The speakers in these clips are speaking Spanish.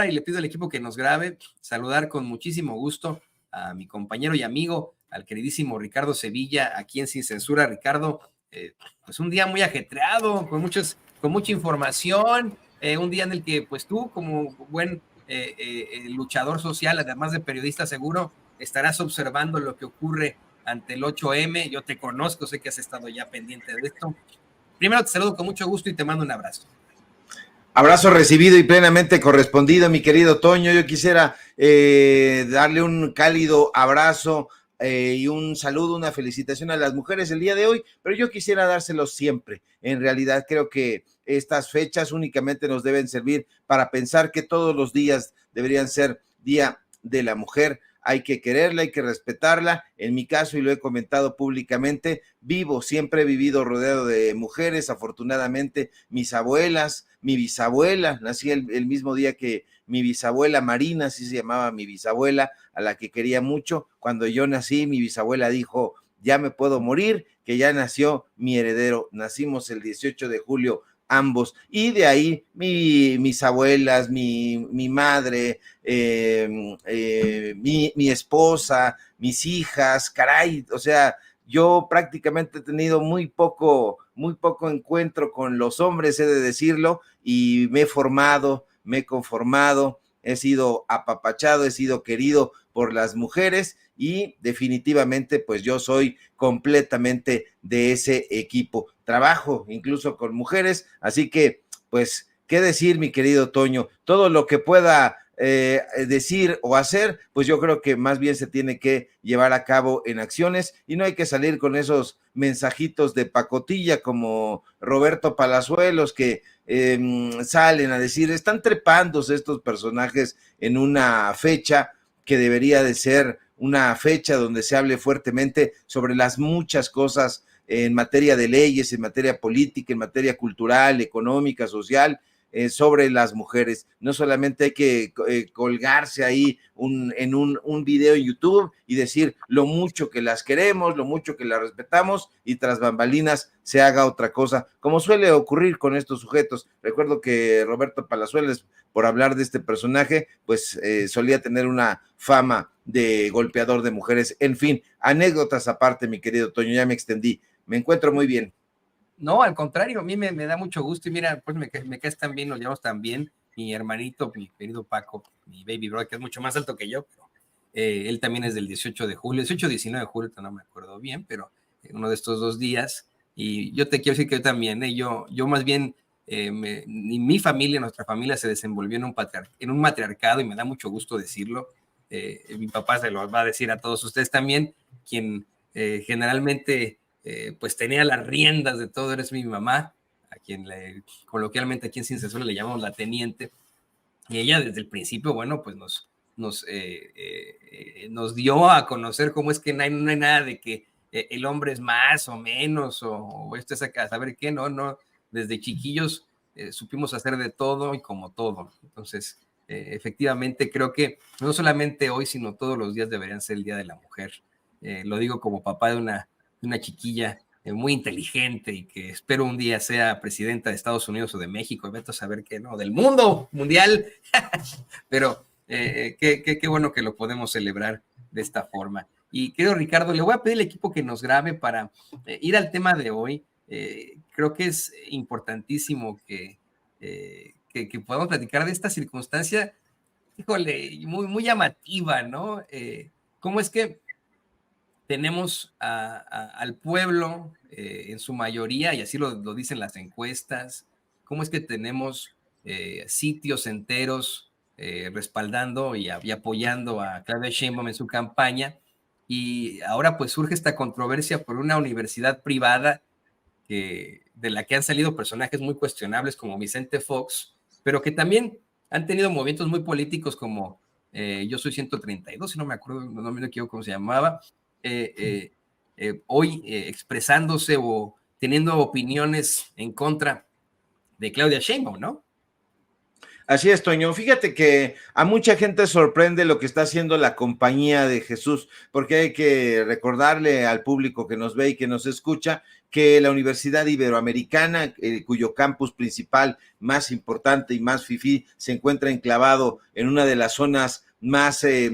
Y le pido al equipo que nos grabe, saludar con muchísimo gusto a mi compañero y amigo, al queridísimo Ricardo Sevilla, aquí en Sin Censura. Ricardo, pues un día muy ajetreado, con mucha información, un día en el que pues tú como buen luchador social, además de periodista seguro, estarás observando lo que ocurre ante el 8M. Yo te conozco, sé que has estado ya pendiente de esto. Primero te saludo con mucho gusto y te mando un abrazo. Abrazo recibido y plenamente correspondido, mi querido Toño. Yo quisiera darle un cálido abrazo y un saludo, una felicitación a las mujeres el día de hoy, pero yo quisiera dárselos siempre. En realidad creo que estas fechas únicamente nos deben servir para pensar que todos los días deberían ser Día de la Mujer. Hay que quererla, hay que respetarla. En mi caso, y lo he comentado públicamente, siempre he vivido rodeado de mujeres. Afortunadamente, mis abuelas, mi bisabuela, nací el mismo día que mi bisabuela Marina, así se llamaba mi bisabuela, a la que quería mucho. Cuando yo nací, mi bisabuela dijo, ya me puedo morir, que ya nació mi heredero. Nacimos el 18 de julio ambos, y de ahí mis abuelas, mi madre, mi esposa, mis hijas, caray, o sea, yo prácticamente he tenido muy poco encuentro con los hombres, he de decirlo, y me he formado, me he conformado, he sido apapachado, he sido querido por las mujeres, y definitivamente pues yo soy completamente de ese equipo. Trabajo incluso con mujeres, así que pues, ¿qué decir, mi querido Toño? Todo lo que pueda decir o hacer, pues yo creo que más bien se tiene que llevar a cabo en acciones, y no hay que salir con esos mensajitos de pacotilla como Roberto Palazuelos, que salen a decir, están trepándose estos personajes en una fecha que debería de ser una fecha donde se hable fuertemente sobre las muchas cosas en materia de leyes, en materia política, en materia cultural, económica, social, sobre las mujeres. No solamente hay que colgarse ahí en un video en YouTube y decir lo mucho que las queremos, lo mucho que las respetamos, y tras bambalinas se haga otra cosa, como suele ocurrir con estos sujetos. Recuerdo que Roberto Palazuelos, por hablar de este personaje, pues solía tener una fama de golpeador de mujeres. En fin, anécdotas aparte, mi querido Toño, ya me extendí. Me encuentro muy bien. No, al contrario, a mí me da mucho gusto, y mira, pues me caes tan bien, nos llevamos tan bien. Mi hermanito, mi querido Paco, mi baby brother, que es mucho más alto que yo, pero él también es del 18 de julio, 18 o 19 de julio, no me acuerdo bien, pero uno de estos 2 días. Y yo te quiero decir que yo también, yo más bien, mi familia, nuestra familia se desenvolvió en un matriarcado, y me da mucho gusto decirlo. Mi papá se lo va a decir a todos ustedes también, quien generalmente pues tenía las riendas de todo, eres mi mamá, a quien coloquialmente aquí en Sin Censura le llamamos la teniente, y ella desde el principio, bueno, pues nos dio a conocer cómo es que no hay nada de que el hombre es más o menos, o esto es acá, saber qué, no, desde chiquillos supimos hacer de todo y como todo. Entonces, efectivamente, creo que no solamente hoy, sino todos los días deberían ser el Día de la Mujer. Lo digo como papá de una chiquilla muy inteligente, y que espero un día sea presidenta de Estados Unidos o de México, y vete a saber qué, no, del mundo mundial. Pero qué bueno que lo podemos celebrar de esta forma. Y querido Ricardo, le voy a pedir al equipo que nos grabe para ir al tema de hoy. Creo que es importantísimo que podamos platicar de esta circunstancia, híjole, muy llamativa, ¿no? ¿Cómo es que tenemos al pueblo en su mayoría, y así lo dicen las encuestas? ¿Cómo es que tenemos sitios enteros respaldando y apoyando a Claudia Sheinbaum en su campaña? Y ahora pues surge esta controversia por una universidad privada de la que han salido personajes muy cuestionables como Vicente Fox, pero que también han tenido movimientos muy políticos como Yo Soy 132, si no me acuerdo, no me equivoco cómo se llamaba, hoy expresándose o teniendo opiniones en contra de Claudia Sheinbaum, ¿no? Así es, Toño. Fíjate que a mucha gente sorprende lo que está haciendo la Compañía de Jesús, porque hay que recordarle al público que nos ve y que nos escucha que la Universidad Iberoamericana, cuyo campus principal más importante y más fifí se encuentra enclavado en una de las zonas más de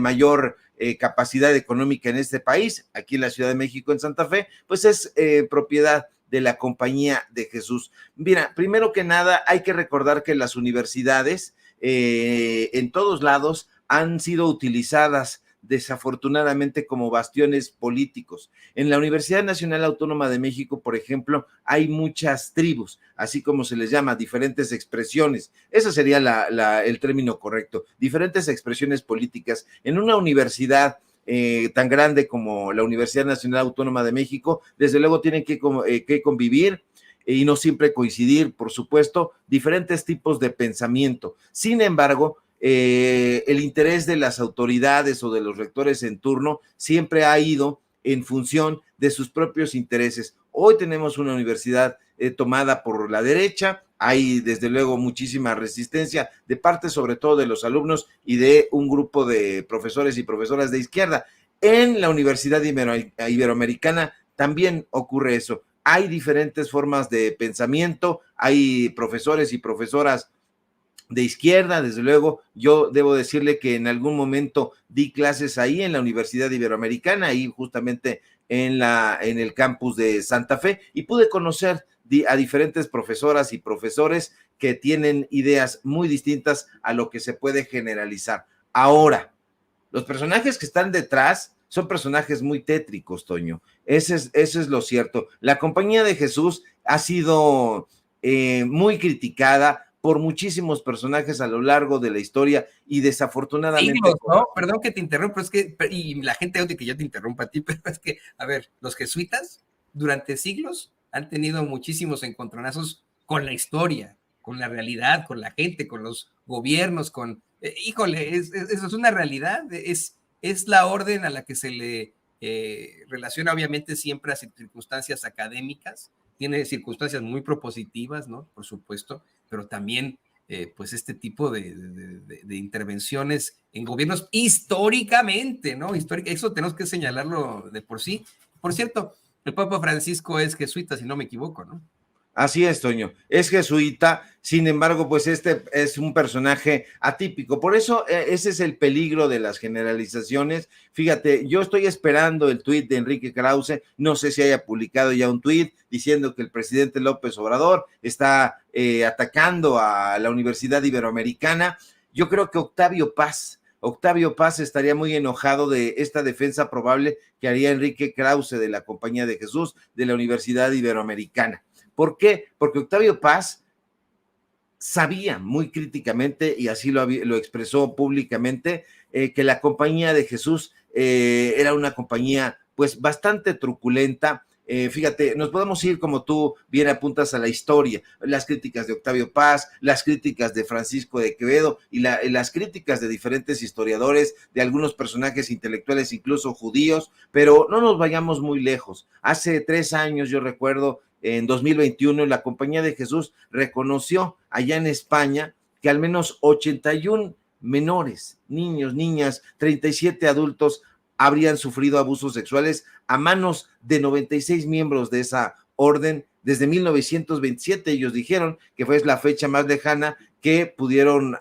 mayor capacidad económica en este país, aquí en la Ciudad de México, en Santa Fe, pues es propiedad de la Compañía de Jesús. Mira, primero que nada, hay que recordar que las universidades en todos lados han sido utilizadas desafortunadamente como bastiones políticos. En la Universidad Nacional Autónoma de México, por ejemplo, hay muchas tribus, así como se les llama, diferentes expresiones. Ese sería el término correcto, diferentes expresiones políticas. En una universidad tan grande como la Universidad Nacional Autónoma de México, desde luego tienen que convivir y no siempre coincidir, por supuesto, diferentes tipos de pensamiento. Sin embargo, el interés de las autoridades o de los rectores en turno siempre ha ido en función de sus propios intereses. Hoy tenemos una universidad tomada por la derecha, hay desde luego muchísima resistencia de parte sobre todo de los alumnos y de un grupo de profesores y profesoras de izquierda. En la Universidad Iberoamericana también ocurre eso. Hay diferentes formas de pensamiento, hay profesores y profesoras de izquierda, desde luego. Yo debo decirle que en algún momento di clases ahí en la Universidad Iberoamericana, ahí justamente en el campus de Santa Fe, y pude conocer a diferentes profesoras y profesores que tienen ideas muy distintas a lo que se puede generalizar. Ahora, los personajes que están detrás son personajes muy tétricos, Toño. Eso es lo cierto. La Compañía de Jesús ha sido muy criticada por muchísimos personajes a lo largo de la historia y desafortunadamente... Siglos, ¿no? Perdón que te interrumpa, es que, y la gente odia que yo te interrumpa a ti, pero es que, a ver, los jesuitas durante siglos han tenido muchísimos encontronazos con la historia, con la realidad, con la gente, con los gobiernos, híjole, eso es una realidad, es la orden a la que se le relaciona obviamente siempre a circunstancias académicas, tiene circunstancias muy propositivas, ¿no? Por supuesto, pero también pues este tipo de intervenciones en gobiernos históricamente, ¿no? Eso tenemos que señalarlo de por sí. Por cierto, el Papa Francisco es jesuita, si no me equivoco, ¿no? Así es, Toño, es jesuita, sin embargo, pues este es un personaje atípico, por eso ese es el peligro de las generalizaciones. Fíjate, yo estoy esperando el tuit de Enrique Krause, no sé si haya publicado ya un tuit diciendo que el presidente López Obrador está atacando a la Universidad Iberoamericana. Yo creo que Octavio Paz estaría muy enojado de esta defensa probable que haría Enrique Krause de la Compañía de Jesús, de la Universidad Iberoamericana. ¿Por qué? Porque Octavio Paz sabía muy críticamente, y así lo expresó públicamente, que la Compañía de Jesús era una compañía pues bastante truculenta. Fíjate, nos podemos ir, como tú bien apuntas, a la historia, las críticas de Octavio Paz, las críticas de Francisco de Quevedo y las críticas de diferentes historiadores, de algunos personajes intelectuales, incluso judíos, pero no nos vayamos muy lejos. Hace 3 años, yo recuerdo, en 2021, la Compañía de Jesús reconoció allá en España que al menos 81 menores, niños, niñas, 37 adultos habrían sufrido abusos sexuales a manos de 96 miembros de esa orden desde 1927. Ellos dijeron que fue la fecha más lejana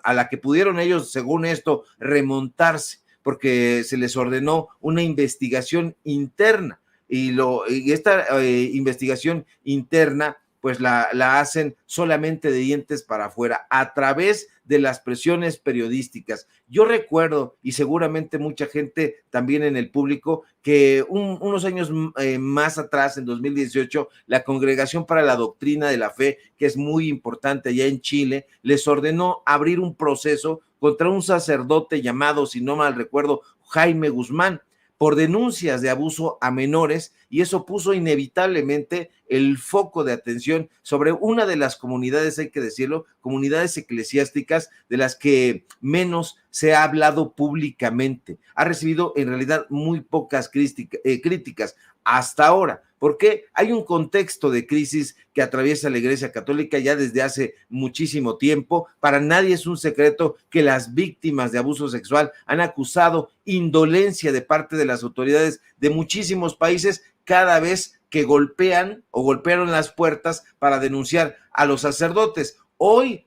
a la que pudieron ellos, según esto, remontarse, porque se les ordenó una investigación interna. Y esta investigación interna pues la hacen solamente de dientes para afuera, a través de las presiones periodísticas. Yo recuerdo, y seguramente mucha gente también en el público, que unos años más atrás, en 2018, la Congregación para la Doctrina de la Fe, que es muy importante allá en Chile, les ordenó abrir un proceso contra un sacerdote llamado, si no mal recuerdo, Jaime Guzmán, por denuncias de abuso a menores, y eso puso inevitablemente el foco de atención sobre una de las comunidades, hay que decirlo, comunidades eclesiásticas de las que menos se ha hablado públicamente. Ha recibido en realidad muy pocas críticas hasta ahora, Porque hay un contexto de crisis que atraviesa la Iglesia Católica ya desde hace muchísimo tiempo. Para nadie es un secreto que las víctimas de abuso sexual han acusado indolencia de parte de las autoridades de muchísimos países cada vez que golpean o golpearon las puertas para denunciar a los sacerdotes. Hoy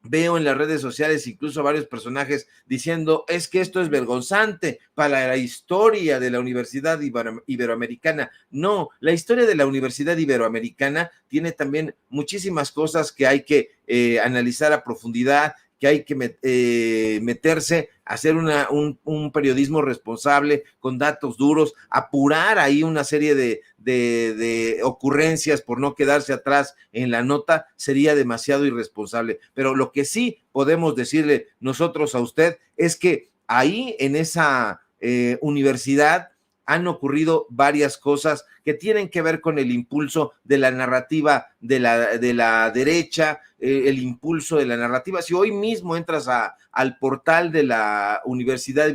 veo en las redes sociales incluso varios personajes diciendo, es que esto es vergonzante para la historia de la Universidad Iberoamericana. No, la historia de la Universidad Iberoamericana tiene también muchísimas cosas que hay que analizar a profundidad, que hay que meterse, hacer un periodismo responsable con datos duros, apurar ahí una serie de ocurrencias por no quedarse atrás en la nota, sería demasiado irresponsable. Pero lo que sí podemos decirle nosotros a usted es que ahí en esa universidad han ocurrido varias cosas que tienen que ver con el impulso de la narrativa de la derecha, el impulso de la narrativa. Si hoy mismo entras al portal de la Universidad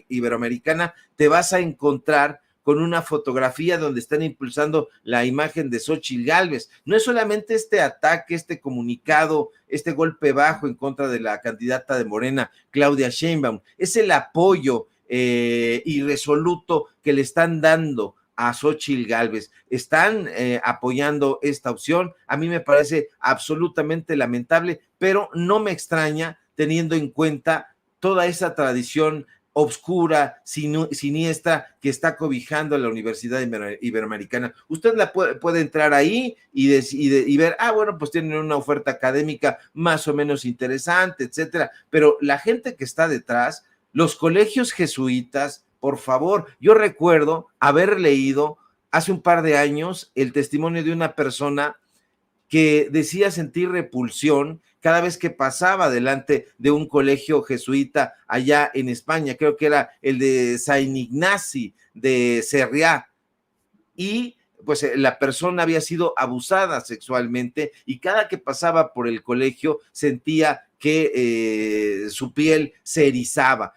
Iberoamericana, te vas a encontrar con una fotografía donde están impulsando la imagen de Xóchitl Gálvez. No es solamente este ataque, este comunicado, este golpe bajo en contra de la candidata de Morena, Claudia Sheinbaum, es el apoyo irresoluto que le están dando a Xóchitl Gálvez. Están apoyando esta opción. A mí me parece absolutamente lamentable, pero no me extraña teniendo en cuenta toda esa tradición obscura, siniestra que está cobijando a la Universidad Iberoamericana. Usted puede entrar ahí y ver, bueno, pues tienen una oferta académica más o menos interesante, etcétera, pero la gente que está detrás, los colegios jesuitas, por favor, yo recuerdo haber leído hace un par de años el testimonio de una persona que decía sentir repulsión cada vez que pasaba delante de un colegio jesuita allá en España, creo que era el de Saint Ignacy de Sarriá, y pues la persona había sido abusada sexualmente y cada que pasaba por el colegio sentía que su piel se erizaba.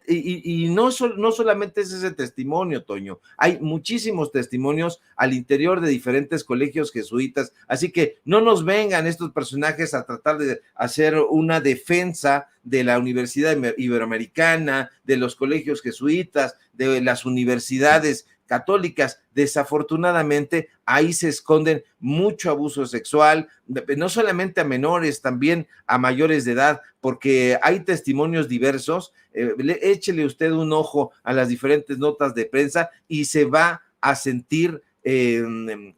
Y no solamente es ese testimonio, Toño, hay muchísimos testimonios al interior de diferentes colegios jesuitas, así que no nos vengan estos personajes a tratar de hacer una defensa de la Universidad Iberoamericana, de los colegios jesuitas, de las universidades católicas. Desafortunadamente ahí se esconden mucho abuso sexual, no solamente a menores, también a mayores de edad, porque hay testimonios diversos. Échele usted un ojo a las diferentes notas de prensa y se va a sentir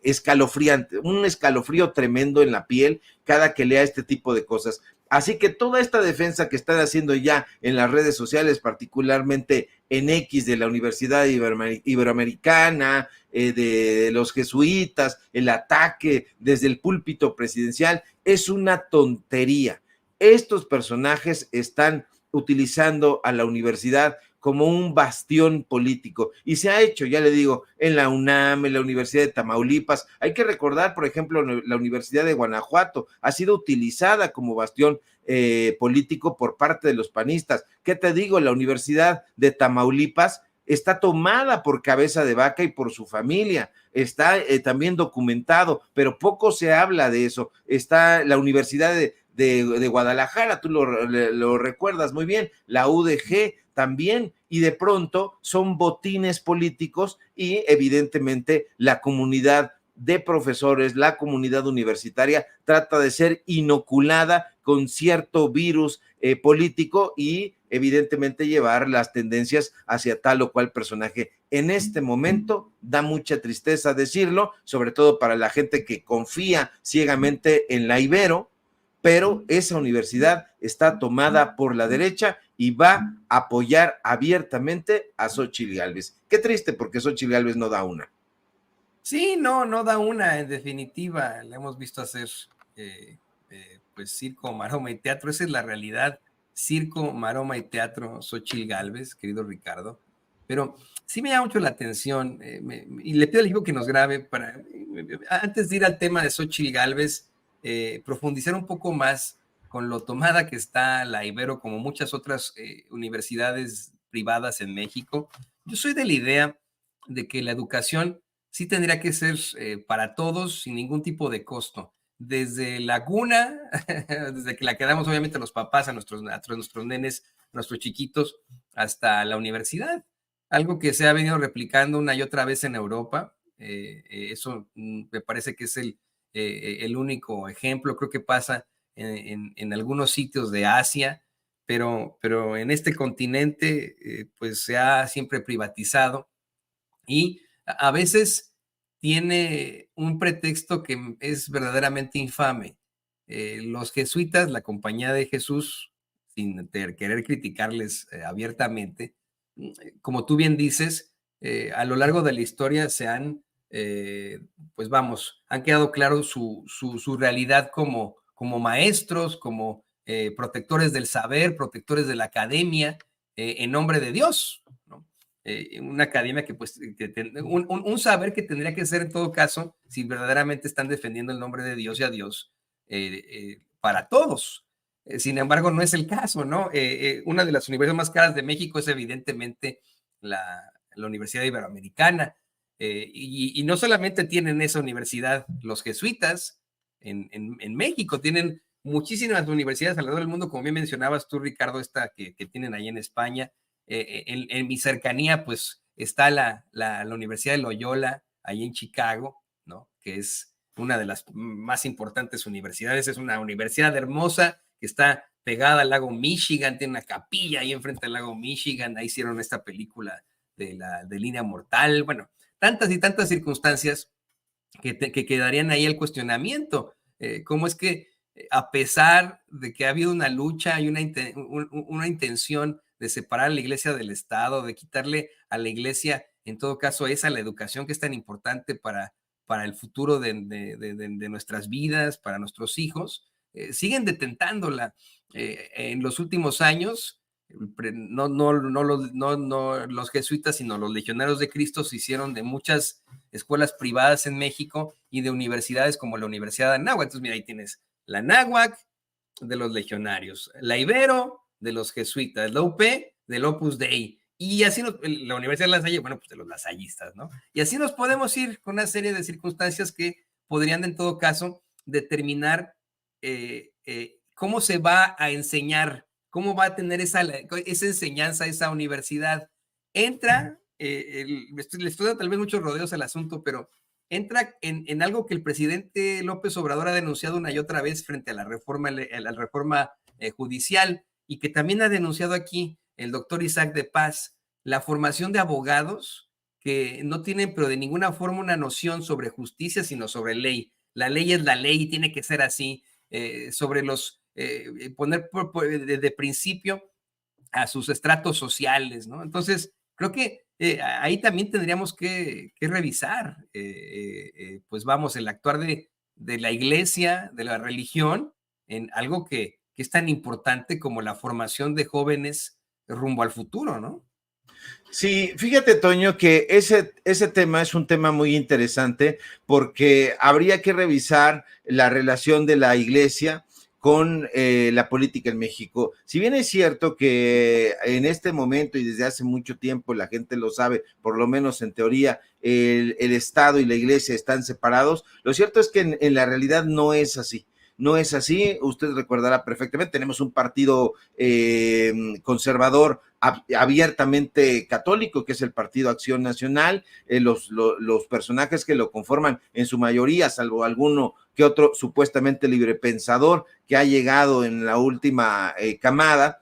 escalofriante, un escalofrío tremendo en la piel cada que lea este tipo de cosas. Así que toda esta defensa que están haciendo ya en las redes sociales, particularmente en X de la Universidad Iberoamericana, de los jesuitas, el ataque desde el púlpito presidencial, es una tontería. Estos personajes están utilizando a la universidad como un bastión político y se ha hecho, ya le digo, en la UNAM, en la Universidad de Tamaulipas. Hay que recordar, por ejemplo, la Universidad de Guanajuato ha sido utilizada como bastión político por parte de los panistas. ¿Qué te digo? La Universidad de Tamaulipas está tomada por Cabeza de Vaca y por su familia, está también documentado, pero poco se habla de eso. Está la Universidad de Guadalajara, tú lo recuerdas muy bien, la UDG también, y de pronto son botines políticos y evidentemente la comunidad de profesores, la comunidad universitaria trata de ser inoculada con cierto virus político y evidentemente llevar las tendencias hacia tal o cual personaje. En este momento da mucha tristeza decirlo, sobre todo para la gente que confía ciegamente en la Ibero, pero esa universidad está tomada por la derecha y va a apoyar abiertamente a Xóchitl Gálvez. Qué triste, porque Xóchitl Gálvez no da una. Sí, no da una, en definitiva. La hemos visto hacer pues circo, maroma y teatro. Esa es la realidad. Circo, maroma y teatro, Xóchitl Gálvez, querido Ricardo. Pero sí me llama mucho la atención y le pido al equipo que nos grabe para, antes de ir al tema de Xóchitl Gálvez, profundizar un poco más con lo tomada que está la Ibero, como muchas otras universidades privadas en México. Yo soy de la idea de que la educación sí tendría que ser para todos sin ningún tipo de costo. Desde la cuna, desde que la quedamos obviamente los papás a nuestros nenes, nuestros chiquitos, hasta la universidad. Algo que se ha venido replicando una y otra vez en Europa. Eso me parece que es el único ejemplo. Creo que pasa en algunos sitios de Asia, pero en este continente pues se ha siempre privatizado y a veces tiene un pretexto que es verdaderamente infame. Los jesuitas, la Compañía de Jesús, sin querer criticarles abiertamente, como tú bien dices, a lo largo de la historia se han, pues vamos, han quedado claro su realidad como maestros, como protectores del saber, protectores de la academia, en nombre de Dios, ¿no? Una academia que pues, un saber que tendría que ser en todo caso, si verdaderamente están defendiendo el nombre de Dios y a Dios, para todos. Sin embargo, no es el caso, ¿no? Una de las universidades más caras de México es evidentemente la Universidad Iberoamericana. Y no solamente tienen esa universidad los jesuitas en México, tienen muchísimas universidades alrededor del mundo, como bien mencionabas tú, Ricardo, esta que tienen ahí en España. En mi cercanía, pues, está la Universidad de Loyola, ahí en Chicago, ¿no? Que es una de las más importantes universidades. Es una universidad hermosa que está pegada al lago Michigan, tiene una capilla ahí enfrente al lago Michigan. Ahí hicieron esta película de Línea Mortal. Bueno, tantas y tantas circunstancias que quedarían ahí el cuestionamiento. ¿Cómo es que a pesar de que ha habido una lucha y una intención de separar a la iglesia del Estado, de quitarle a la iglesia, en todo caso, esa la educación que es tan importante para el futuro de nuestras vidas, para nuestros hijos, siguen detentándola? En los últimos años, no los jesuitas, sino los legionarios de Cristo se hicieron de muchas escuelas privadas en México y de universidades como la Universidad de Anáhuac. Entonces, mira, ahí tienes la Anáhuac de los legionarios, la Ibero de los jesuitas, la UP del Opus Dei, y así la Universidad de La Salle, bueno, pues de los lasallistas, ¿no? Y así nos podemos ir con una serie de circunstancias que podrían, en todo caso, determinar cómo se va a enseñar, cómo va a tener esa enseñanza, esa universidad. Entra, le estoy dando tal vez muchos rodeos al asunto, pero entra en algo que el presidente López Obrador ha denunciado una y otra vez frente a la reforma judicial, y que también ha denunciado aquí el doctor Isaac de Paz, la formación de abogados que no tienen, pero de ninguna forma, una noción sobre justicia, sino sobre ley. La ley es la ley y tiene que ser así. Sobre poner de principio a sus estratos sociales, ¿no? Entonces, creo que ahí también tendríamos que revisar, pues vamos, el actuar de la iglesia, de la religión, en algo que es tan importante como la formación de jóvenes rumbo al futuro, ¿no? Sí, fíjate, Toño, que ese tema es un tema muy interesante porque habría que revisar la relación de la iglesia con la política en México. Si bien es cierto que en este momento y desde hace mucho tiempo la gente lo sabe, por lo menos en teoría, el Estado y la iglesia están separados, lo cierto es que en la realidad no es así. No es así, usted recordará perfectamente, tenemos un partido conservador abiertamente católico, que es el Partido Acción Nacional. Los personajes que lo conforman, en su mayoría, salvo alguno que otro supuestamente librepensador que ha llegado en la última camada,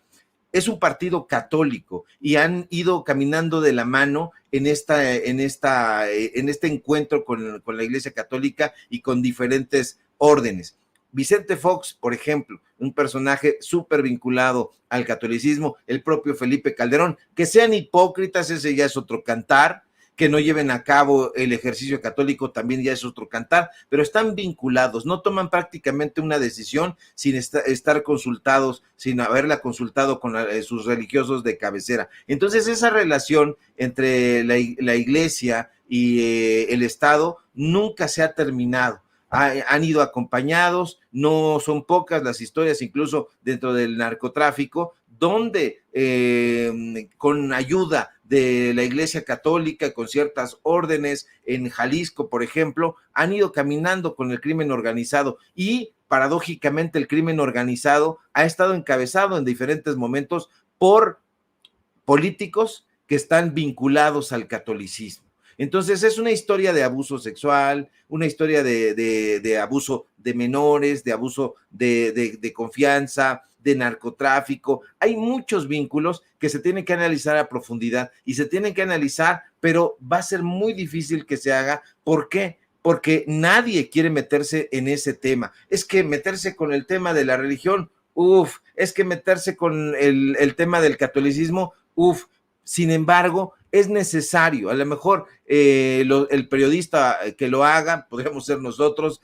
es un partido católico y han ido caminando de la mano en este encuentro con la Iglesia Católica y con diferentes órdenes. Vicente Fox, por ejemplo, un personaje súper vinculado al catolicismo, el propio Felipe Calderón. Que sean hipócritas, ese ya es otro cantar, que no lleven a cabo el ejercicio católico también ya es otro cantar, pero están vinculados, no toman prácticamente una decisión sin estar consultados, sin haberla consultado con sus religiosos de cabecera. Entonces esa relación entre la iglesia y el Estado nunca se ha terminado. Han ido acompañados, no son pocas las historias, incluso dentro del narcotráfico, donde con ayuda de la Iglesia Católica con ciertas órdenes en Jalisco, por ejemplo, han ido caminando con el crimen organizado y paradójicamente el crimen organizado ha estado encabezado en diferentes momentos por políticos que están vinculados al catolicismo. Entonces es una historia de abuso sexual, una historia de abuso de menores, de abuso de confianza, de narcotráfico. Hay muchos vínculos que se tienen que analizar a profundidad y se tienen que analizar, pero va a ser muy difícil que se haga. ¿Por qué? Porque nadie quiere meterse en ese tema. Es que meterse con el tema de la religión, es que meterse con el tema del catolicismo, sin embargo, es necesario, a lo mejor el periodista que lo haga, podríamos ser nosotros,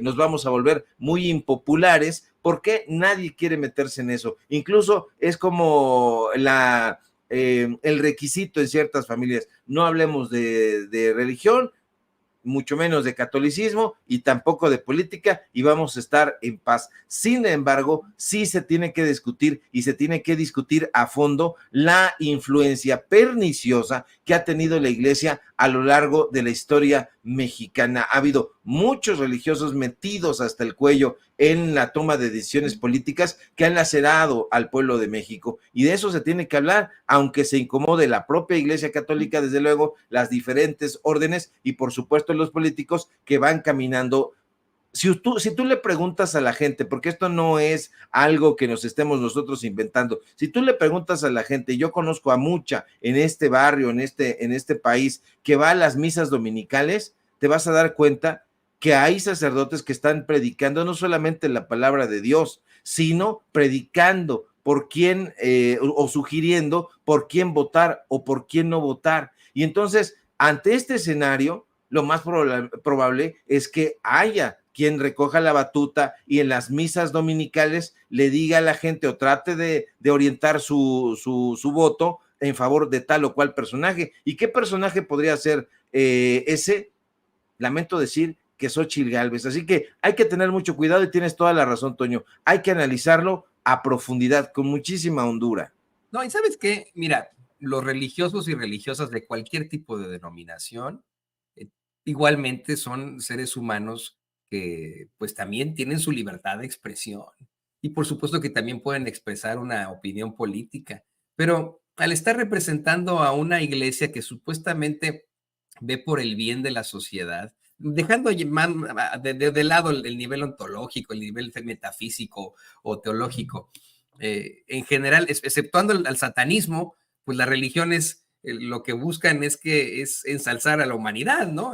nos vamos a volver muy impopulares, porque nadie quiere meterse en eso. Incluso es como el requisito en ciertas familias, no hablemos de religión, mucho menos de catolicismo y tampoco de política, y vamos a estar en paz. Sin embargo, sí se tiene que discutir y se tiene que discutir a fondo la influencia perniciosa que ha tenido la Iglesia a lo largo de la historia mexicana. Ha habido muchos religiosos metidos hasta el cuello en la toma de decisiones políticas que han lacerado al pueblo de México, y de eso se tiene que hablar, aunque se incomode la propia Iglesia Católica, desde luego, las diferentes órdenes y por supuesto los políticos que van caminando. Si tú le preguntas a la gente, porque esto no es algo que nos estemos nosotros inventando, si tú le preguntas a la gente, yo conozco a mucha en este barrio, en este país, que va a las misas dominicales, te vas a dar cuenta que hay sacerdotes que están predicando no solamente la palabra de Dios, sino predicando por quién o sugiriendo por quién votar o por quién no votar. Y entonces, ante este escenario, lo más probable es que haya quien recoja la batuta y en las misas dominicales le diga a la gente o trate de orientar su voto en favor de tal o cual personaje. ¿Y qué personaje podría ser ese? Lamento decir que Xóchitl Gálvez. Así que hay que tener mucho cuidado y tienes toda la razón, Toño. Hay que analizarlo a profundidad, con muchísima hondura. No, y ¿sabes qué? Mira, los religiosos y religiosas de cualquier tipo de denominación igualmente son seres humanos que pues también tienen su libertad de expresión y por supuesto que también pueden expresar una opinión política, pero al estar representando a una iglesia que supuestamente ve por el bien de la sociedad, dejando de lado el nivel ontológico, el nivel metafísico o teológico, en general, exceptuando al satanismo, pues las religiones lo que buscan es ensalzar a la humanidad, ¿no?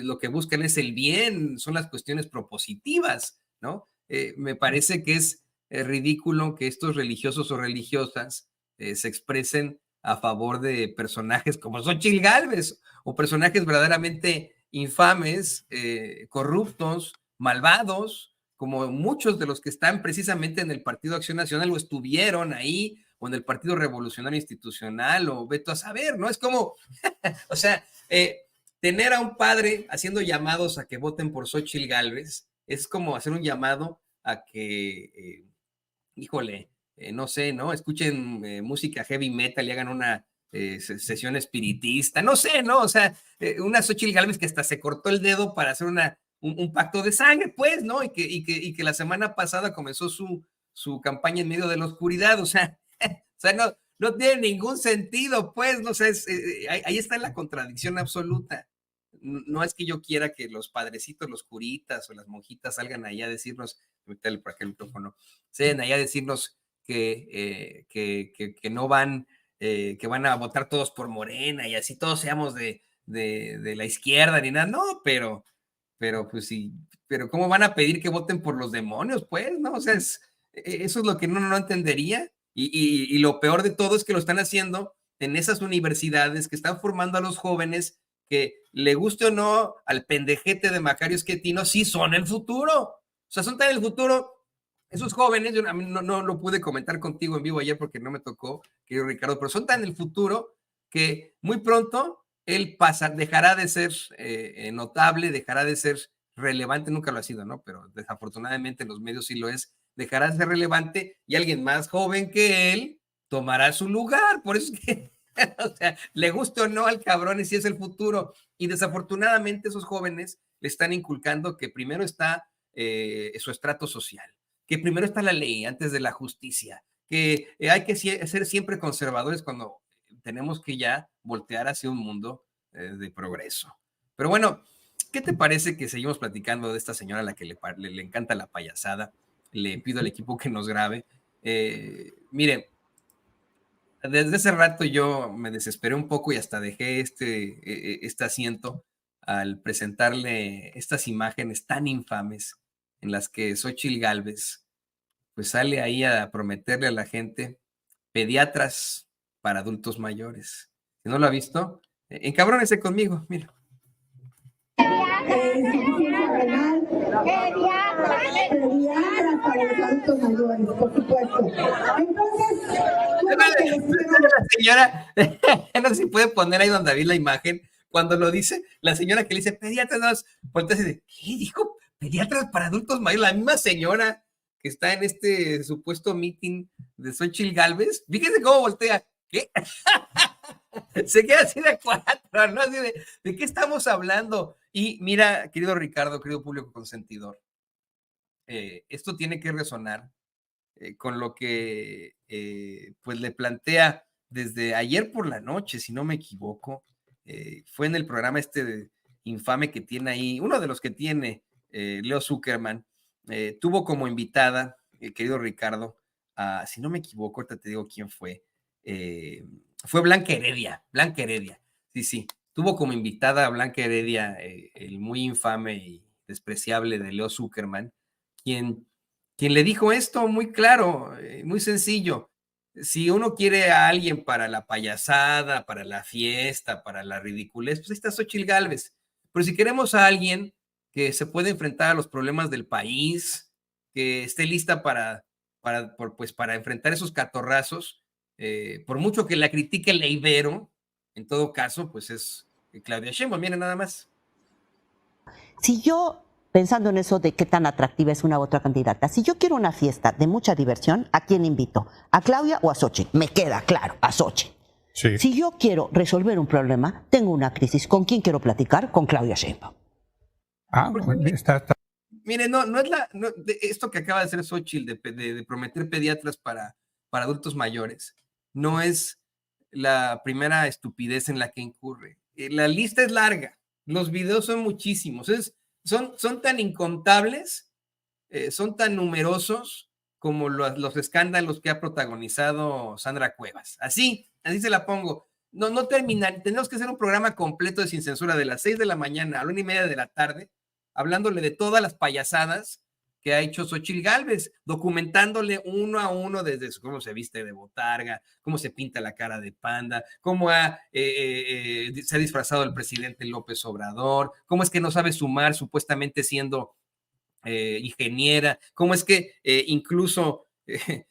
Lo que buscan es el bien, son las cuestiones propositivas, ¿no? Me parece que es ridículo que estos religiosos o religiosas se expresen a favor de personajes como Xóchitl Gálvez o personajes verdaderamente infames, corruptos, malvados, como muchos de los que están precisamente en el Partido Acción Nacional o estuvieron ahí, o en el Partido Revolucionario Institucional, o veto a saber, ¿no? Es como, o sea, tener a un padre haciendo llamados a que voten por Xóchitl Gálvez es como hacer un llamado a que, híjole, no sé, ¿no? Escuchen música heavy metal y hagan una sesión espiritista, no sé, ¿no? O sea, una Xóchitl Gálvez que hasta se cortó el dedo para hacer un pacto de sangre, pues, ¿no? Y que la semana pasada comenzó su campaña en medio de la oscuridad, o sea, no tiene ningún sentido, pues, no sé, ahí está la contradicción absoluta. No es que yo quiera que los padrecitos, los curitas o las monjitas salgan allá a decirnos, métale por acá el micrófono, salgan allá a decirnos que no van, que van a votar todos por Morena y así todos seamos de la izquierda ni nada, no, pero pues sí, pero ¿cómo van a pedir que voten por los demonios? Pues, ¿no? O sea, eso es lo que no entendería. Y lo peor de todo es que lo están haciendo en esas universidades que están formando a los jóvenes que, le guste o no al pendejete de Macario Esquetino, sí son el futuro. O sea, son tan el futuro. Esos jóvenes, yo no lo pude comentar contigo en vivo ayer porque no me tocó, querido Ricardo, pero son tan el futuro que muy pronto él dejará de ser notable, dejará de ser relevante, nunca lo ha sido, ¿no? Pero desafortunadamente en los medios sí lo es, dejará de ser relevante y alguien más joven que él tomará su lugar. Por eso es que O sea, le guste o no al cabrón y si es el futuro. Y desafortunadamente esos jóvenes le están inculcando que primero está su estrato social, que primero está la ley antes de la justicia, que hay que ser siempre conservadores cuando tenemos que ya voltear hacia un mundo de progreso. Pero bueno, ¿qué te parece que seguimos platicando de esta señora a la que le encanta la payasada? Le pido al equipo que nos grabe. Mire, desde ese rato yo me desesperé un poco y hasta dejé este asiento al presentarle estas imágenes tan infames en las que Xóchitl Gálvez pues sale ahí a prometerle a la gente pediatras para adultos mayores. Si no lo ha visto, encabrónese conmigo, mira. Pediatras para los adultos mayores, por supuesto. Entonces, la señora, no sé si puede poner ahí don David la imagen, cuando lo dice, la señora que le dice pediatras, voltea y dice, ¿qué dijo? Pediatras para adultos mayores, la misma señora que está en este supuesto meeting de Xóchitl Gálvez, fíjense cómo voltea, ¿qué? Se queda así de cuatro, ¿no? Así ¿de qué estamos hablando? Y mira, querido Ricardo, querido público consentidor, esto tiene que resonar con lo que pues le plantea desde ayer por la noche, si no me equivoco, fue en el programa infame que tiene ahí, uno de los que tiene Leo Zuckerman, tuvo como invitada, querido Ricardo, si no me equivoco, ahorita te digo quién fue, fue Blanca Heredia, sí, tuvo como invitada a Blanca Heredia, el muy infame y despreciable de Leo Zuckerman, quien le dijo esto muy claro, muy sencillo. Si uno quiere a alguien para la payasada, para la fiesta, para la ridiculez, pues ahí está Xóchitl Gálvez. Pero si queremos a alguien que se puede enfrentar a los problemas del país, que esté lista para enfrentar esos catorrazos, por mucho que la critique la Ibero, en todo caso, pues es Claudia Sheinbaum, miren nada más. Si yo, pensando en eso de qué tan atractiva es una u otra candidata, si yo quiero una fiesta de mucha diversión, ¿a quién invito? ¿A Claudia o a Xóchitl? Me queda claro, a Xóchitl. Sí. Si yo quiero resolver un problema, tengo una crisis, ¿con quién quiero platicar? Con Claudia Sheinbaum. Está. Mire, no es esto que acaba de hacer Xóchitl de prometer pediatras para adultos mayores, no es la primera estupidez en la que incurre. La lista es larga, los videos son muchísimos, son tan incontables, son tan numerosos como los escándalos que ha protagonizado Sandra Cuevas. Así se la pongo. No terminar, tenemos que hacer un programa completo de Sin Censura de las 6 de la mañana a la 1:30 de la tarde, hablándole de todas las payasadas que ha hecho Xóchitl Gálvez, documentándole uno a uno desde cómo se viste de botarga, cómo se pinta la cara de panda, cómo se ha disfrazado el presidente López Obrador, cómo es que no sabe sumar supuestamente siendo ingeniera, cómo es que incluso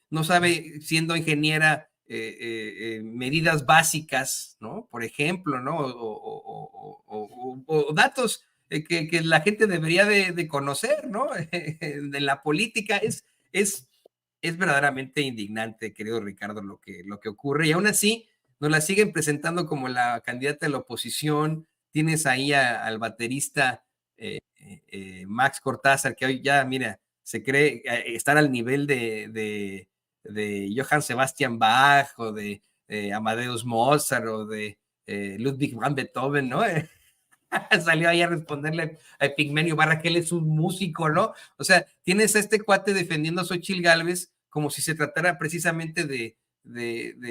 no sabe siendo ingeniera medidas básicas, ¿no? Por ejemplo, ¿no? O datos que la gente debería de conocer, ¿no? De la política es verdaderamente indignante, querido Ricardo, lo que ocurre, y aún así nos la siguen presentando como la candidata de la oposición. Tienes ahí al baterista Max Cortázar, que hoy ya, mira, se cree estar al nivel de Johann Sebastian Bach o de Amadeus Mozart o de Ludwig van Beethoven, ¿no? Salió ahí a responderle a Pigmenio Barra que él es un músico, ¿no? O sea, tienes a este cuate defendiendo a Xóchitl Gálvez como si se tratara precisamente de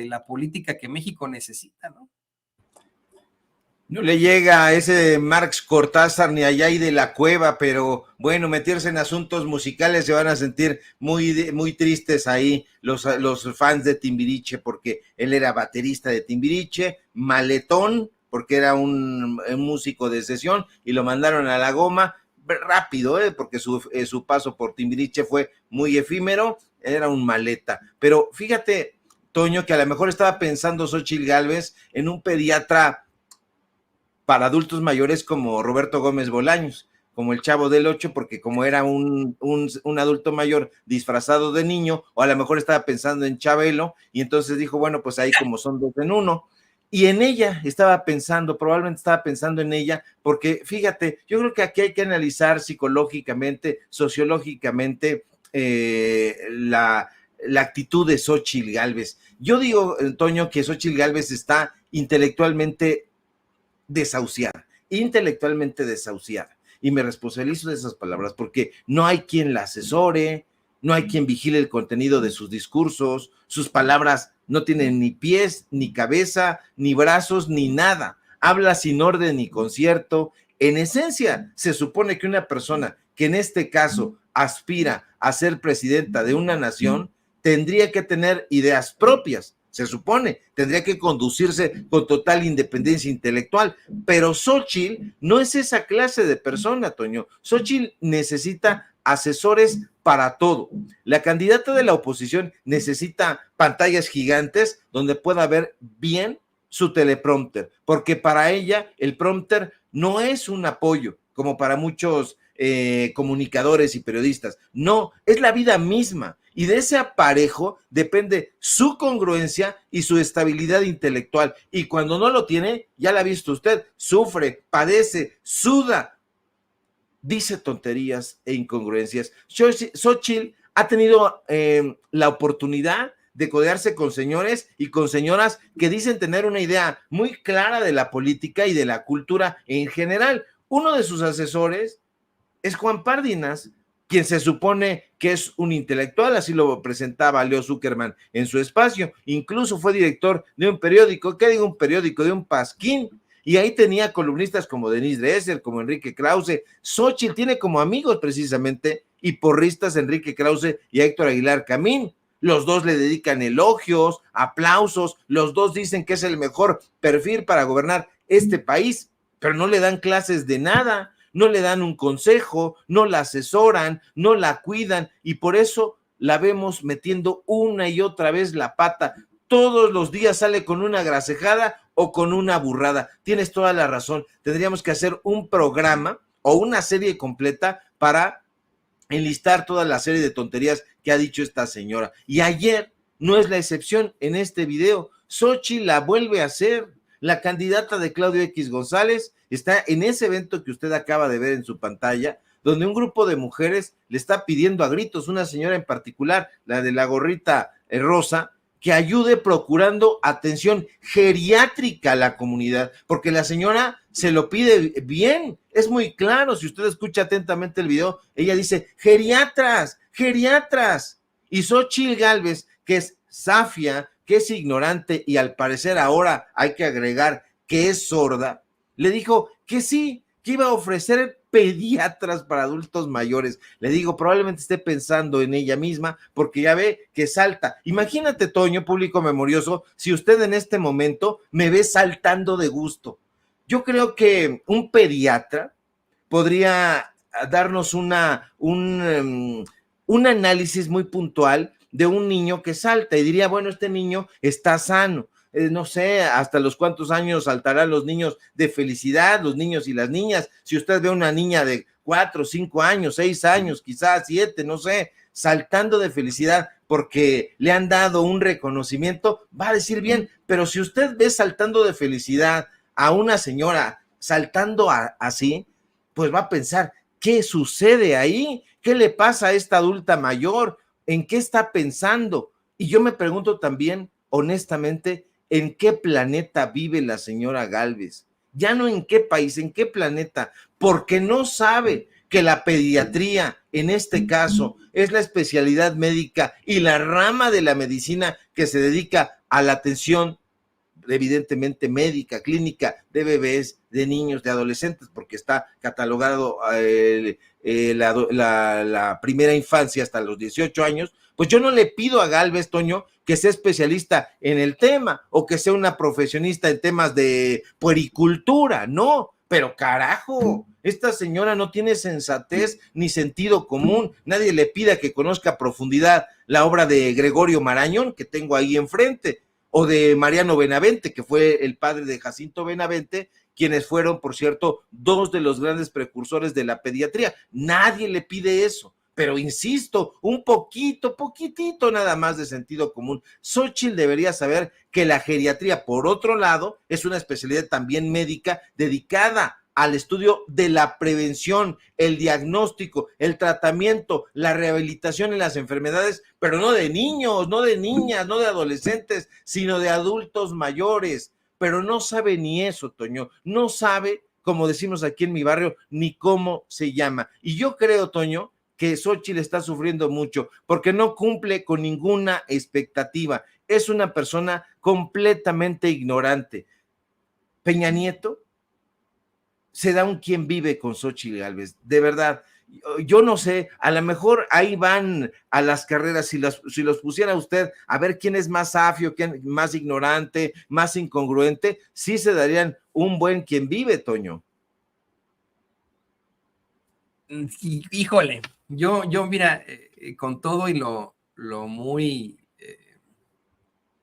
la política que México necesita, ¿no? No le llega a ese Marx Cortázar ni allá y de la Cueva, pero bueno, meterse en asuntos musicales se van a sentir muy tristes ahí los fans de Timbiriche, porque él era baterista de Timbiriche, maletón, porque era un músico de sesión, y lo mandaron a la goma rápido, porque su paso por Timbiriche fue muy efímero, era un maleta. Pero fíjate, Toño, que a lo mejor estaba pensando Xóchitl Gálvez en un pediatra para adultos mayores como Roberto Gómez Bolaños, como el Chavo del Ocho, porque como era un adulto mayor disfrazado de niño, o a lo mejor estaba pensando en Chabelo, y entonces dijo, bueno, pues ahí como son dos en uno. Y en ella estaba pensando, probablemente estaba pensando en ella, porque fíjate, yo creo que aquí hay que analizar psicológicamente, sociológicamente, la actitud de Xóchitl Gálvez. Yo digo, Toño, que Xóchitl Gálvez está intelectualmente desahuciada. Y me responsabilizo de esas palabras porque no hay quien la asesore, no hay quien vigile el contenido de sus discursos, sus palabras no tienen ni pies, ni cabeza, ni brazos, ni nada. Habla sin orden ni concierto. En esencia, se supone que una persona que en este caso aspira a ser presidenta de una nación tendría que tener ideas propias. Se supone, tendría que conducirse con total independencia intelectual, pero Xóchitl no es esa clase de persona, Toño. Xóchitl necesita asesores para todo. La candidata de la oposición necesita pantallas gigantes donde pueda ver bien su teleprompter, porque para ella el prompter no es un apoyo, como para muchos comunicadores y periodistas. No, es la vida misma. Y de ese aparejo depende su congruencia y su estabilidad intelectual. Y cuando no lo tiene, ya la ha visto usted, sufre, padece, suda, dice tonterías e incongruencias. Xóchitl ha tenido la oportunidad de codearse con señores y con señoras que dicen tener una idea muy clara de la política y de la cultura en general. Uno de sus asesores es Juan Párdinas, quien se supone que es un intelectual, así lo presentaba Leo Zuckerman en su espacio. Incluso fue director de un periódico, ¿qué digo un periódico? De un pasquín. Y ahí tenía columnistas como Denise Dresser, como Enrique Krause. Xóchitl tiene como amigos precisamente y porristas Enrique Krause y Héctor Aguilar Camín. Los dos le dedican elogios, aplausos, los dos dicen que es el mejor perfil para gobernar este país, pero no le dan clases de nada, no le dan un consejo, no la asesoran, no la cuidan, y por eso la vemos metiendo una y otra vez la pata. Todos los días sale con una grasejada o con una burrada. Tienes toda la razón. Tendríamos que hacer un programa o una serie completa para enlistar toda la serie de tonterías que ha dicho esta señora. Y ayer no es la excepción en este video. Xóchitl la vuelve a hacer. La candidata de Claudio X González está en ese evento que usted acaba de ver en su pantalla, donde un grupo de mujeres le está pidiendo a gritos, una señora en particular, la de la gorrita rosa, que ayude procurando atención geriátrica a la comunidad, porque la señora se lo pide bien, es muy claro, si usted escucha atentamente el video, ella dice, geriatras, geriatras, y Xóchitl Gálvez, que es zafia, que es ignorante y al parecer ahora hay que agregar que es sorda, le dijo que sí, que iba a ofrecer pediatras para adultos mayores. Le digo, probablemente esté pensando en ella misma porque ya ve que salta. Imagínate, Toño, público memorioso, si usted en este momento me ve saltando de gusto. Yo creo que un pediatra podría darnos un análisis muy puntual de un niño que salta y diría, bueno, este niño está sano. No sé hasta los cuántos años saltarán los niños de felicidad, los niños y las niñas. Si usted ve una niña de 4, 5 años, 6 años, quizás 7, no sé, saltando de felicidad porque le han dado un reconocimiento, va a decir bien, pero si usted ve saltando de felicidad a una señora saltando así, pues va a pensar, ¿qué sucede ahí? ¿Qué le pasa a esta adulta mayor? ¿En qué está pensando? Y yo me pregunto también, honestamente, ¿en qué planeta vive la señora Gálvez? Ya no en qué país, en qué planeta, porque no sabe que la pediatría, en este caso, es la especialidad médica y la rama de la medicina que se dedica a la atención, evidentemente médica, clínica, de bebés, de niños, de adolescentes, porque está catalogado la primera infancia hasta los 18 años, pues yo no le pido a Gálvez, Toño, que sea especialista en el tema o que sea una profesionista en temas de puericultura, no, pero carajo, esta señora no tiene sensatez ni sentido común, nadie le pida que conozca a profundidad la obra de Gregorio Marañón, que tengo ahí enfrente, o de Mariano Benavente, que fue el padre de Jacinto Benavente, quienes fueron, por cierto, dos de los grandes precursores de la pediatría. Nadie le pide eso, pero insisto, un poquitito nada más de sentido común. Xóchitl debería saber que la geriatría, por otro lado, es una especialidad también médica dedicada al estudio de la prevención, el diagnóstico, el tratamiento, la rehabilitación en las enfermedades, pero no de niños, no de niñas, no de adolescentes, sino de adultos mayores. Pero no sabe ni eso, Toño, no sabe, como decimos aquí en mi barrio, ni cómo se llama. Y yo creo, Toño, que Xóchitl está sufriendo mucho porque no cumple con ninguna expectativa. Es una persona completamente ignorante. Peña Nieto se da un quien vive con Xóchitl Gálvez, de verdad. Yo no sé, a lo mejor ahí van a las carreras, si los pusiera usted a ver quién es más afio, quién más ignorante, más incongruente, sí se darían un buen quien vive, Toño. Híjole, yo mira, con todo y lo muy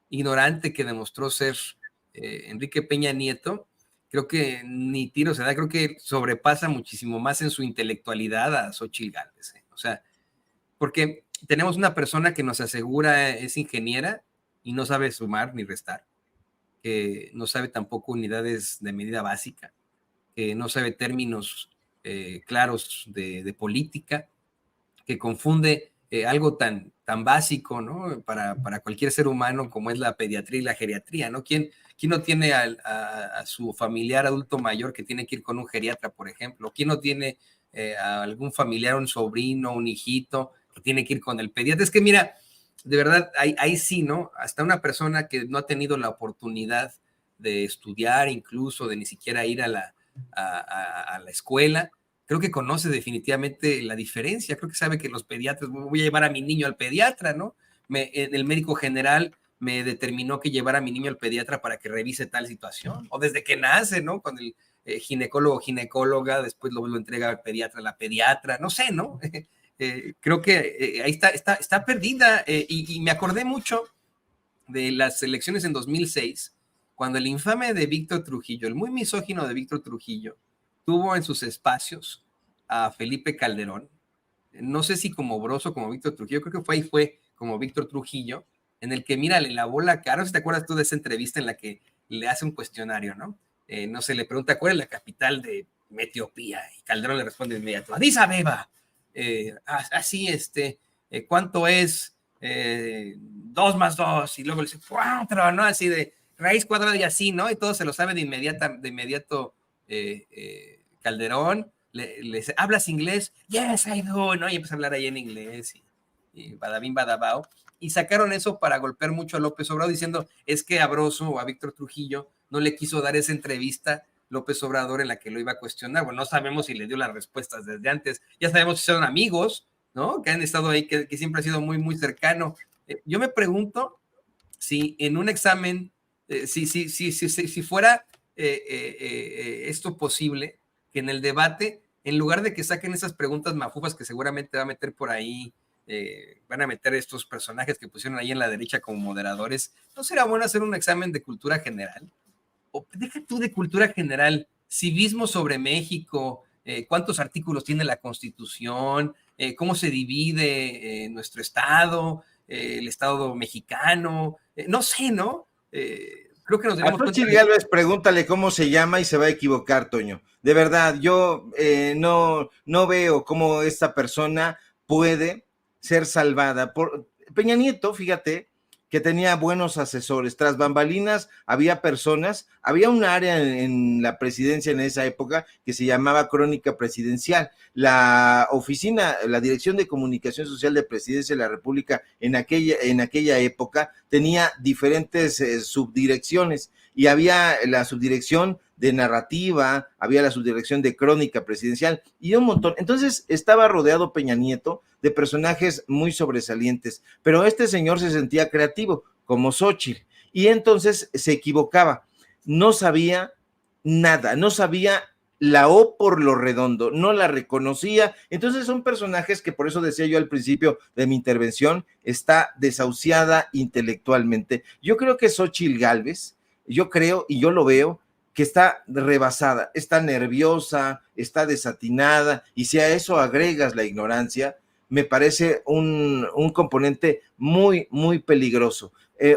ignorante que demostró ser Enrique Peña Nieto, creo que ni tiro se da, creo que sobrepasa muchísimo más en su intelectualidad a Xóchitl Gálvez. O sea, porque tenemos una persona que nos asegura es ingeniera y no sabe sumar ni restar, que no sabe tampoco unidades de medida básica, que no sabe términos claros de política, que confunde algo tan básico, ¿no? Para cualquier ser humano como es la pediatría y la geriatría, ¿no? ¿Quién no tiene a su familiar adulto mayor que tiene que ir con un geriatra, por ejemplo? ¿Quién no tiene a algún familiar, un sobrino, un hijito que tiene que ir con el pediatra? Es que mira, de verdad, ahí sí, ¿no? Hasta una persona que no ha tenido la oportunidad de estudiar, incluso de ni siquiera ir a la escuela, creo que conoce definitivamente la diferencia, creo que sabe que los pediatras, voy a llevar a mi niño al pediatra, ¿no? El médico general me determinó que llevar a mi niño al pediatra para que revise tal situación, o desde que nace, ¿no? Con el ginecólogo o ginecóloga, después lo entrega al pediatra, la pediatra, no sé, ¿no? Creo que ahí está perdida, y me acordé mucho de las elecciones en 2006, cuando el infame de Víctor Trujillo, el muy misógino de Víctor Trujillo, tuvo en sus espacios a Felipe Calderón, no sé si como Broso, como Víctor Trujillo, creo que fue como Víctor Trujillo, en el que, mira, le lavó la cara. No sé si te acuerdas tú de esa entrevista en la que le hace un cuestionario, ¿no? No sé, le pregunta cuál es la capital de Etiopía, y Calderón le responde de inmediato: Addis Abeba. Así, ¿cuánto es 2 más 2? Y luego le dice 4, ¿no? Así de raíz cuadrada y así, ¿no? Y todo se lo sabe de inmediato Calderón. Le dice: ¿hablas inglés? Yes, I do, ¿no? Y empieza a hablar ahí en inglés, y badabín, badabao. Y sacaron eso para golpear mucho a López Obrador, diciendo: es que a Broso o a Víctor Trujillo no le quiso dar esa entrevista López Obrador en la que lo iba a cuestionar. Bueno, no sabemos si le dio las respuestas desde antes, ya sabemos si son amigos, ¿no? Que han estado ahí, que siempre ha sido muy, muy cercano. Yo me pregunto si en un examen, si fuera esto posible, que en el debate, en lugar de que saquen esas preguntas mafufas que seguramente va a meter por ahí, van a meter estos personajes que pusieron ahí en la derecha como moderadores, ¿no será bueno hacer un examen de cultura general? O deja tú de cultura general, civismo sobre México, cuántos artículos tiene la Constitución, cómo se divide nuestro Estado, el Estado mexicano, no sé, ¿no? Creo que nos debemos a Xóchitl Gálvez, pregúntale cómo se llama y se va a equivocar, Toño. De verdad, yo no veo cómo esta persona puede ser salvada. Por Peña Nieto, fíjate, que tenía buenos asesores. Tras bambalinas había personas, había un área en la presidencia en esa época que se llamaba Crónica Presidencial. La oficina, la Dirección de Comunicación Social de Presidencia de la República en aquella época tenía diferentes subdirecciones, y había la subdirección de narrativa, había la subdirección de crónica presidencial y un montón. Entonces estaba rodeado Peña Nieto de personajes muy sobresalientes, pero este señor se sentía creativo, como Xóchitl, y entonces se equivocaba. No sabía nada, no sabía la O por lo redondo, no la reconocía. Entonces son personajes que, por eso decía yo al principio de mi intervención, está desahuciada intelectualmente. Yo creo que Xóchitl Gálvez, yo creo y yo lo veo, que está rebasada, está nerviosa, está desatinada, y si a eso agregas la ignorancia, me parece un componente muy, muy peligroso.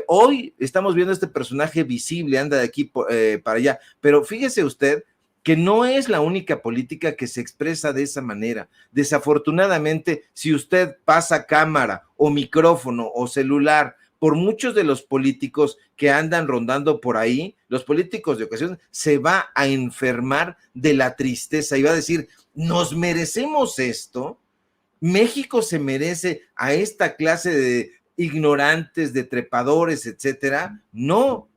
Hoy estamos viendo este personaje visible, anda de aquí para allá, pero fíjese usted que no es la única política que se expresa de esa manera. Desafortunadamente, si usted pasa cámara o micrófono o celular por muchos de los políticos que andan rondando por ahí, los políticos de ocasión, se va a enfermar de la tristeza y va a decir, ¿nos merecemos esto? ¿México se merece a esta clase de ignorantes, de trepadores, etcétera? No.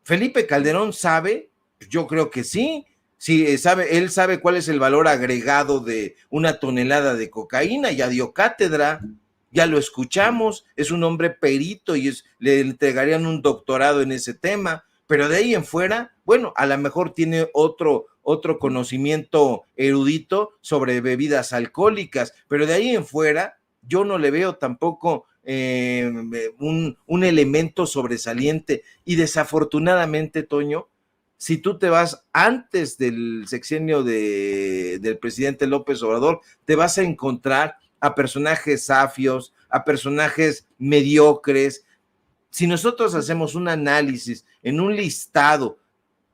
¿Felipe Calderón sabe? Yo creo que sí. Sí, sabe, él sabe cuál es el valor agregado de una tonelada de cocaína, ya dio cátedra, ya lo escuchamos, es un hombre perito y le entregarían un doctorado en ese tema, pero de ahí en fuera, bueno, a lo mejor tiene otro conocimiento erudito sobre bebidas alcohólicas, pero de ahí en fuera yo no le veo tampoco un elemento sobresaliente y desafortunadamente, Toño, si tú te vas antes del sexenio del presidente López Obrador, te vas a encontrar a personajes safios, a personajes mediocres. Si nosotros hacemos un análisis en un listado,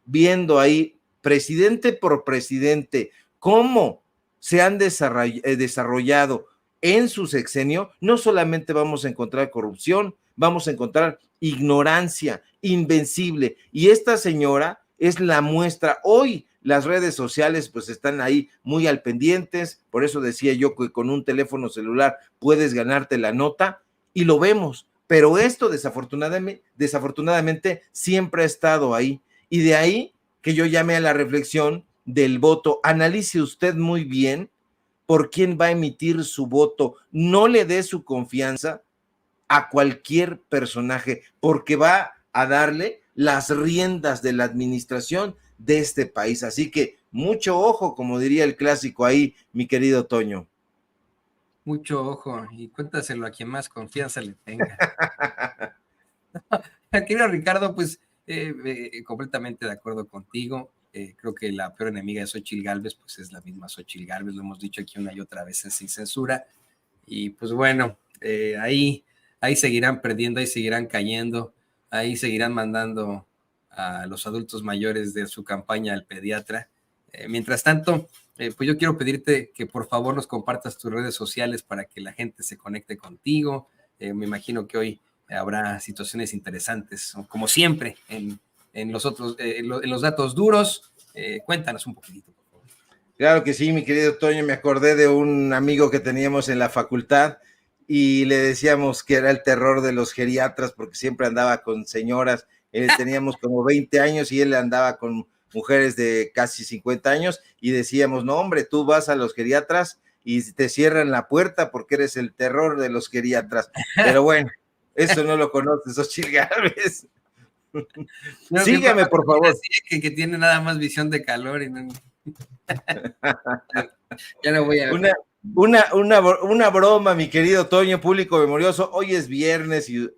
viendo ahí presidente por presidente, cómo se han desarrollado en su sexenio, no solamente vamos a encontrar corrupción, vamos a encontrar ignorancia invencible. Y esta señora es la muestra. Hoy las redes sociales pues están ahí muy al pendientes, por eso decía yo que con un teléfono celular puedes ganarte la nota y lo vemos, pero esto desafortunadamente siempre ha estado ahí y de ahí que yo llame a la reflexión del voto. Analice usted muy bien por quién va a emitir su voto, no le dé su confianza a cualquier personaje porque va a darle las riendas de la administración de este país. Así que mucho ojo, como diría el clásico ahí, mi querido Toño. Mucho ojo y cuéntaselo a quien más confianza le tenga. Querido Ricardo, pues completamente de acuerdo contigo. Creo que la peor enemiga de Xóchitl Gálvez pues es la misma Xóchitl Gálvez, lo hemos dicho aquí una y otra vez sin censura. Y pues bueno, ahí seguirán perdiendo, ahí seguirán cayendo, ahí seguirán mandando a los adultos mayores de su campaña al pediatra. Mientras tanto, pues yo quiero pedirte que por favor nos compartas tus redes sociales para que la gente se conecte contigo. Me imagino que hoy habrá situaciones interesantes, como siempre, en los datos duros. Cuéntanos un poquitito, por favor. Claro que sí, mi querido Toño, me acordé de un amigo que teníamos en la facultad y le decíamos que era el terror de los geriatras porque siempre andaba con señoras, teníamos como 20 años y él andaba con mujeres de casi 50 años y decíamos, no hombre, tú vas a los geriatras y te cierran la puerta porque eres el terror de los geriatras, pero bueno, eso no lo conoces, Xóchitl Gálvez. Sígame, por favor. Que tiene nada más visión de calor y no... Ya no voy a... Una broma, mi querido Toño, público memorioso. Hoy es viernes y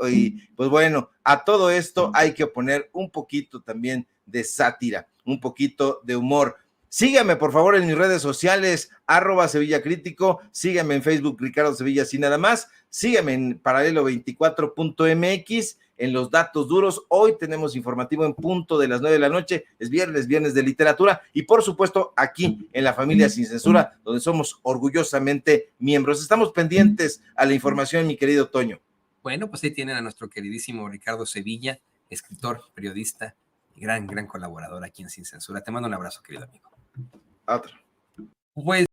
pues bueno, a todo esto hay que poner un poquito también de sátira, un poquito de humor. Sígame, por favor, en mis redes sociales, @SevillaCrítico, sígame en Facebook, Ricardo Sevilla, así nada más, sígame en paralelo24.mx, en los datos duros. Hoy tenemos informativo en punto de las 9 de la noche, es viernes de literatura, y por supuesto aquí en La Familia Sin Censura, donde somos orgullosamente miembros. Estamos pendientes a la información, mi querido Toño. Bueno, pues ahí tienen a nuestro queridísimo Ricardo Sevilla, escritor, periodista y gran colaborador aquí en Sin Censura. Te mando un abrazo, querido amigo. Otro. Pues